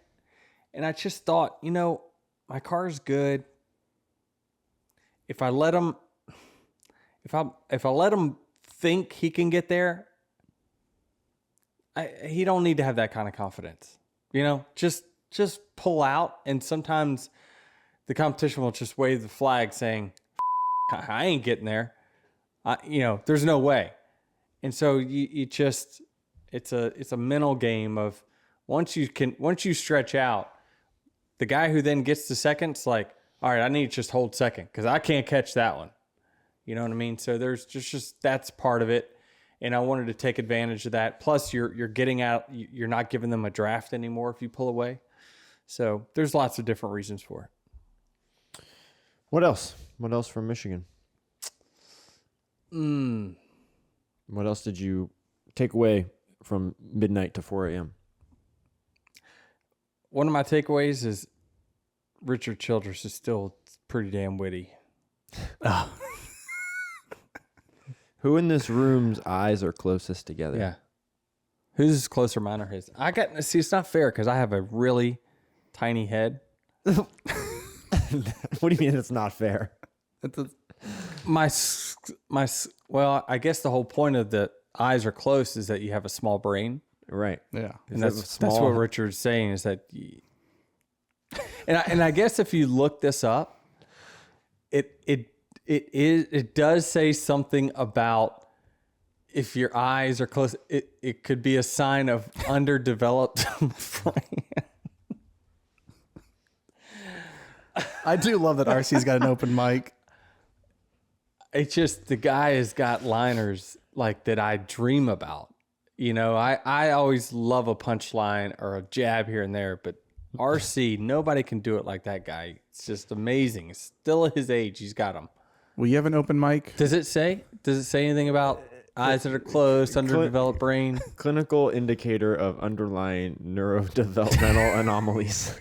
And I just thought, my car's good. If I let him think he can get there, he don't need to have that kind of confidence. Just pull out, and sometimes the competition will just wave the flag saying, I ain't getting there. There's no way. And so you just, it's a mental game of once you stretch out, the guy who then gets to second's like, all right, I need to just hold second because I can't catch that one. You know what I mean? So there's just that's part of it. And I wanted to take advantage of that. Plus you're getting out, you're not giving them a draft anymore if you pull away. So there's lots of different reasons for it. What else? What else from Michigan? What else did you take away from midnight to 4 a.m.? One of my takeaways is Richard Childress is still pretty damn witty. Who in this room's eyes are closest together? Yeah. Who's closer, mine or his? It's not fair because I have a really tiny head. What do you mean it's not fair? Well, I guess the whole point of the eyes are close is that you have a small brain. Right. Yeah. And that's what Richard's saying is that, and I guess if you look this up, it does say something about if your eyes are close, it could be a sign of underdeveloped brain. I do love that RC's got an open mic. It's just the guy has got liners like that I dream about. I always love a punchline or a jab here and there, but RC, nobody can do it like that guy. It's just amazing. Still at his age, he's got them. Will you have an open mic? Does it say anything about eyes that are closed, underdeveloped brain? Clinical indicator of underlying neurodevelopmental anomalies.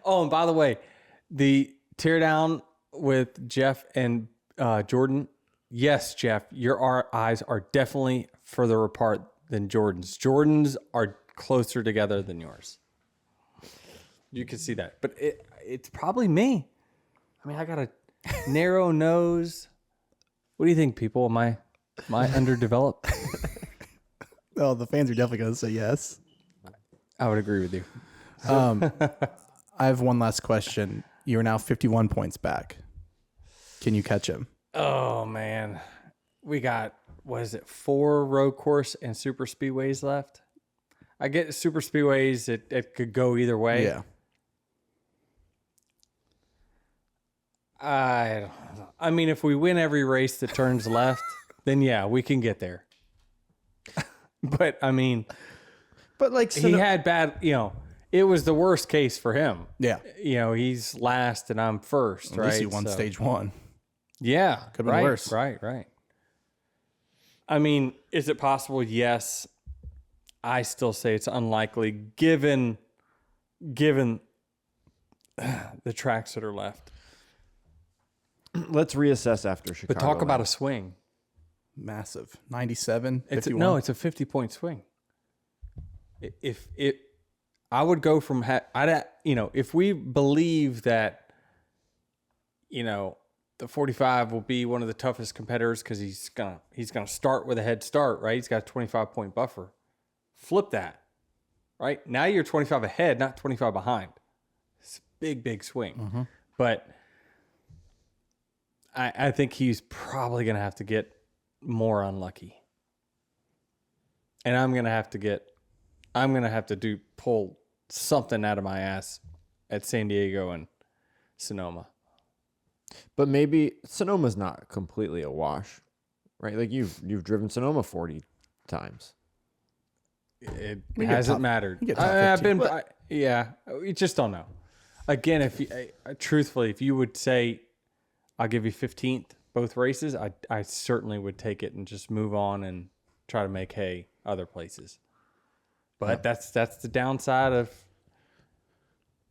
Oh, and by the way, the teardown with Jeff and Jordan. Yes, Jeff, your eyes are definitely further apart than Jordan's. Jordan's are closer together than yours. You can see that. But it's probably me. I mean, I got a narrow nose. What do you think, people? Am I underdeveloped? Oh, the fans are definitely going to say yes. I would agree with you. I have one last question. You're now 51 points back. Can you catch him? Oh, man. We got, 4 road course and super speedways left? I get super speedways, it could go either way. Yeah. I mean, if we win every race that turns left, then yeah, we can get there. But I mean, he had bad, it was the worst case for him. Yeah. He's last and I'm first, right? At least he won stage 1. Yeah. Could have been worse. Right. I mean, is it possible? Yes. I still say it's unlikely given the tracks that are left. Let's reassess after Chicago. But talk about a swing. Massive. 97, 51. No, it's a 50-point swing. I would go from, if we believe that, the 45 will be one of the toughest competitors because he's gonna start with a head start, right? He's got a 25-point buffer. Flip that, right? Now you're 25 ahead, not 25 behind. It's a big swing. Mm-hmm. But I think he's probably gonna have to get more unlucky. And I'm gonna have to pull something out of my ass at San Diego and Sonoma. But maybe Sonoma's not completely a wash, right? Like you've driven Sonoma 40 times. It hasn't mattered. We just don't know. Again, truthfully, if you would say, I'll give you 15th both races, I certainly would take it and just move on and try to make hay other places. But that's the downside of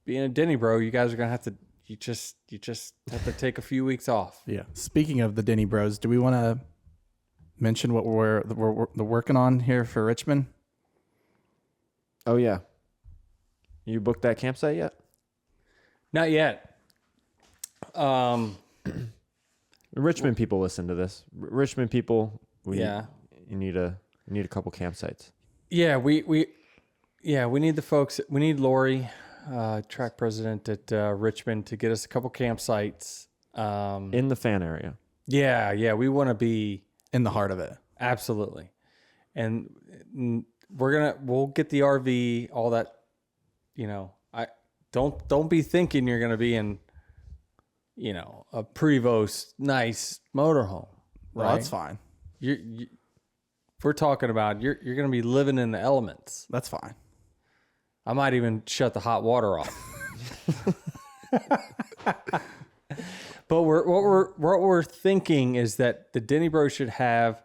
being a Denny bro. You guys are gonna have to. You just have to take a few weeks off. Yeah. Speaking of the Denny Bros, do we want to mention what we're working on here for Richmond? Oh yeah. You booked that campsite yet? Not yet. Richmond people listen to this. Richmond people, You need a couple campsites. Yeah, we need the folks. We need Lori, track president at Richmond, to get us a couple campsites In the fan area. Yeah, we want to be in the heart of it. Absolutely, and we'll get the RV, all that. I don't be thinking you're gonna be in, a Prevost nice motorhome. Well, right? that's fine. We're talking about you're going to be living in the elements. That's fine. I might even shut the hot water off. But what we're thinking is that the Denny Bros should have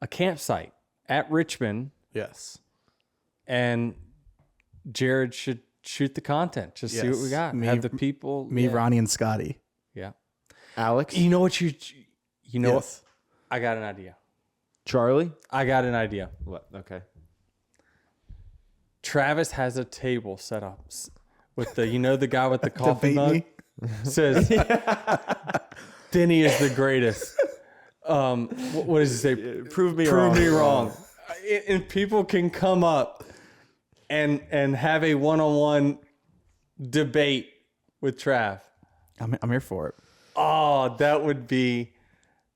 a campsite at Richmond. Yes. And Jared should shoot the content. Just see what we got. Have the people. Ronnie, and Scotty. Yeah. Alex. You know what Yes. what? I got an idea. Charlie. I got an idea. What? Okay. Travis has a table set up with the guy with the coffee Debate mug me? says Denny is the greatest. What does he say? Prove me wrong. And people can come up and have a one-on-one debate with Trav. I'm here for it. Oh, that would be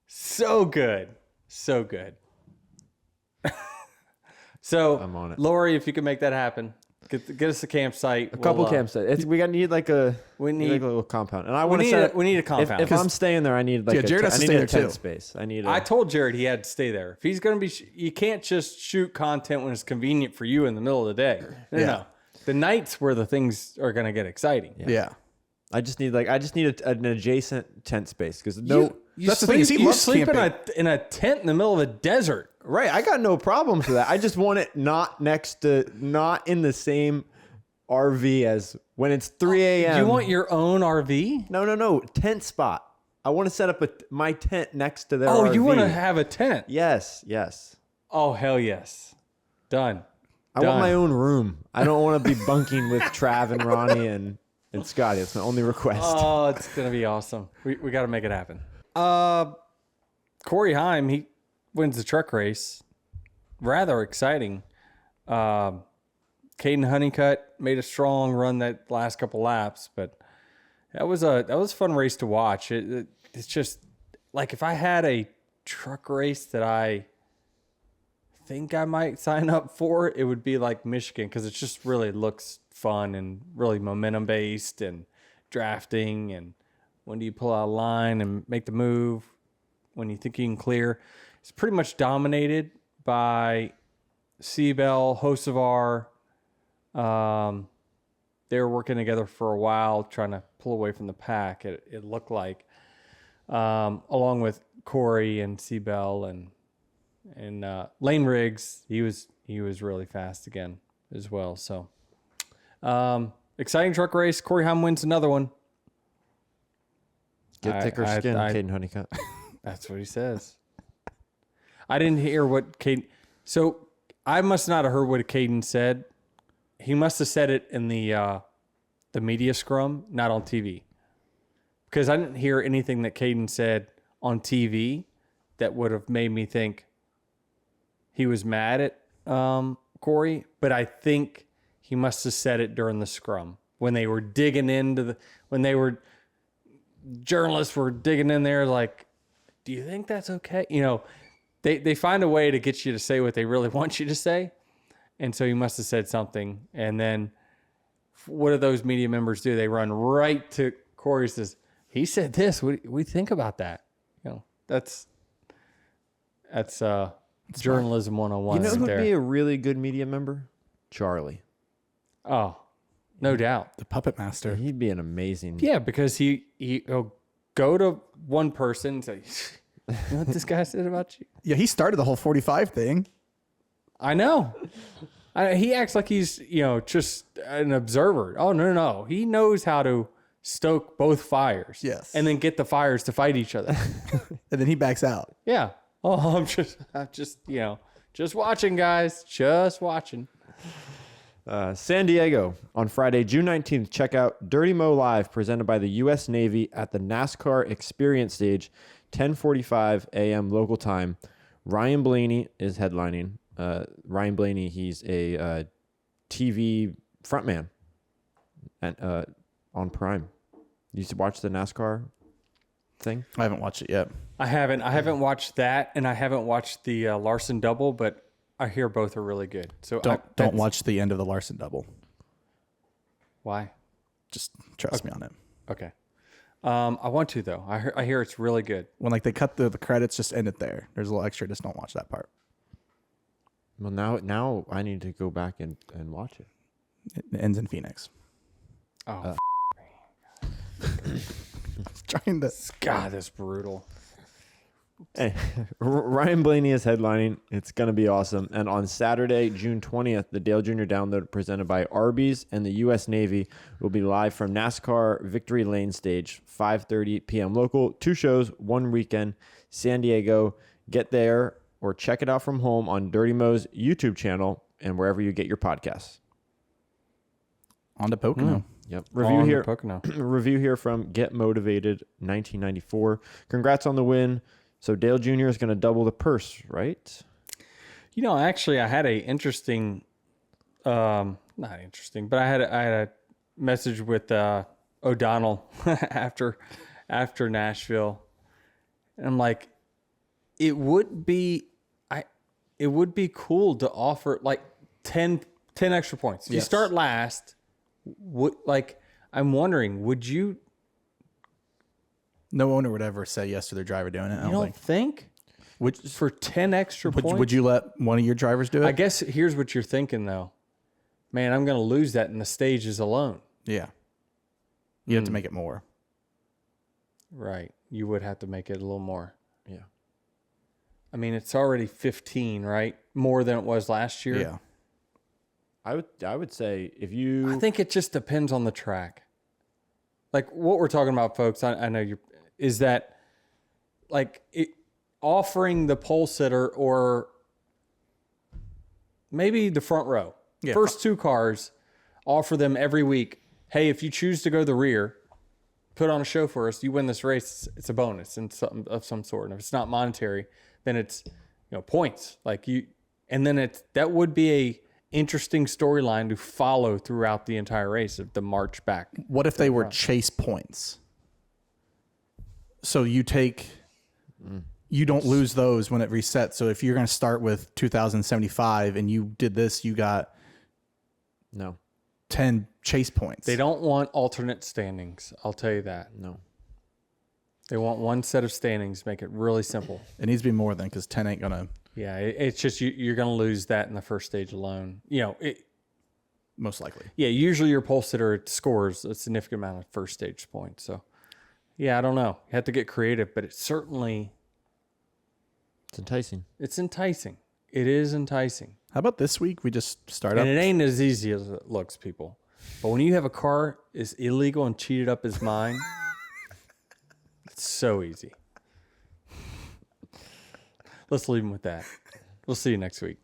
so good. So good. So, I'm on it. Lori, if you can make that happen, get us a campsite. A couple campsites. We need a little compound, and I want to set. We need a compound. If I'm staying there, I need Jared has to stay there tent too. space. I told Jared he had to stay there. If he's going to be, you can't just shoot content when it's convenient for you in the middle of the day. No. The nights where the things are going to get exciting. Yeah. I just need an adjacent tent space because That's the thing is he you loves sleep camping. in a tent in the middle of a desert. Right, I got no problems with that. I just want it not in the same RV as when it's 3 a.m. You want your own RV? No, tent spot. I want to set up my tent next to their RV. Oh, you want to have a tent? Yes. Oh, hell yes. Done. I want my own room. I don't want to be bunking with Trav and Ronnie and Scotty. That's my only request. Oh, it's going to be awesome. We got to make it happen. Corey Heim, he wins the truck race. Rather exciting. Caden Honeycutt made a strong run that last couple laps, but that was a fun race to watch. It's just like if I had a truck race that I think I might sign up for, it would be like Michigan because it just really looks fun and really momentum based and drafting and when do you pull out a line and make the move when you think you can clear. It's pretty much dominated by Seabell, Hocevar. They were working together for a while, trying to pull away from the pack. It looked like, along with Corey and Seabell and Lane Riggs. He was really fast again as well. So exciting truck race. Corey Heim wins another one. Get thicker skin, Caden Honeycutt. That's what he says. I didn't hear what Caden. So I must not have heard what Caden said. He must have said it in the media scrum, not on TV. Because I didn't hear anything that Caden said on TV that would have made me think he was mad at Corey. But I think he must have said it during the scrum when they were digging into journalists were digging in there like, do you think that's okay? They find a way to get you to say what they really want you to say. And so he must have said something. And then what do those media members do? They run right to Corey and says, he said this. What do we think about that? That's journalism 101. You know right who'd there. be a really good media member? Charlie. Oh, no doubt. The puppet master. He'd be an amazing. Yeah, because he'll go to one person and say, you know what this guy said about you? Yeah, he started the whole 45 thing. I know. He acts like he's, just an observer. Oh, no. He knows how to stoke both fires. Yes. And then get the fires to fight each other. And then he backs out. Yeah. Oh, I'm just watching, guys. Just watching. San Diego on Friday, June 19th. Check out Dirty Mo Live presented by the U.S. Navy at the NASCAR Experience Stage, 10:45 a.m. local time. Ryan Blaney is headlining. Ryan Blaney, he's a TV frontman and on Prime. You used to watch the NASCAR thing? I haven't watched it yet. I haven't watched that, and I haven't watched the Larson double, but I hear both are really good. So Don't watch the end of the Larson double. Why? Just trust me on it. Okay. I want to though. I hear it's really good. When like they cut the credits, just end it there. There's a little extra. Just don't watch that part. Well, now I need to go back and watch it. It ends in Phoenix. Oh, Trying to. God, that's brutal. Hey, Ryan Blaney is headlining. It's going to be awesome. And on Saturday, June 20th, the Dale Jr. Download presented by Arby's and the U.S. Navy will be live from NASCAR Victory Lane Stage, 5:30 p.m. local. 2 shows, 1 weekend, San Diego. Get there or check it out from home on Dirty Mo's YouTube channel and wherever you get your podcasts. On to Pocono. Yep. On to Pocono. Review here from Get Motivated 1994. Congrats on the win. So Dale Jr. is going to double the purse, right? You know, actually, I had a interesting, not interesting, but I had a message with O'Donnell after Nashville, and I'm like, it would be cool to offer like 10 extra points. If you start last, I'm wondering, would you? No owner would ever say yes to their driver doing it. I You don't think? For 10 extra points? Would you let one of your drivers do it? I guess here's what you're thinking, though. Man, I'm going to lose that in the stages alone. Yeah. You have to make it more. Right. You would have to make it a little more. Yeah. I mean, it's already 15, right? More than it was last year. Yeah. I would say if you... I think it just depends on the track. Like what we're talking about, folks, I know is that like offering the pole sitter or maybe the front row. Yeah. First 2 cars, offer them every week. Hey, if you choose to go the rear, put on a show for us. You win this race. It's a bonus and something of some sort. And if it's not monetary, then it's points. And then that would be a interesting storyline to follow throughout the entire race of the march back. What if they were chase points? So you don't lose those when it resets. So if you're going to start with 2,075 and you did this, you got 10 chase points. They don't want alternate standings. I'll tell you that. No. They want one set of standings. Make it really simple. It needs to be more than because 10 ain't going to. Yeah, it's just you're going to lose that in the first stage alone. Most likely. Yeah, usually your pole sitter scores a significant amount of first stage points. So, yeah, I don't know. You have to get creative, but it's enticing. It's enticing. It is enticing. How about this week? We just start up. And it ain't as easy as it looks, people. But when you have a car as illegal and cheated up as mine, it's so easy. Let's leave them with that. We'll see you next week.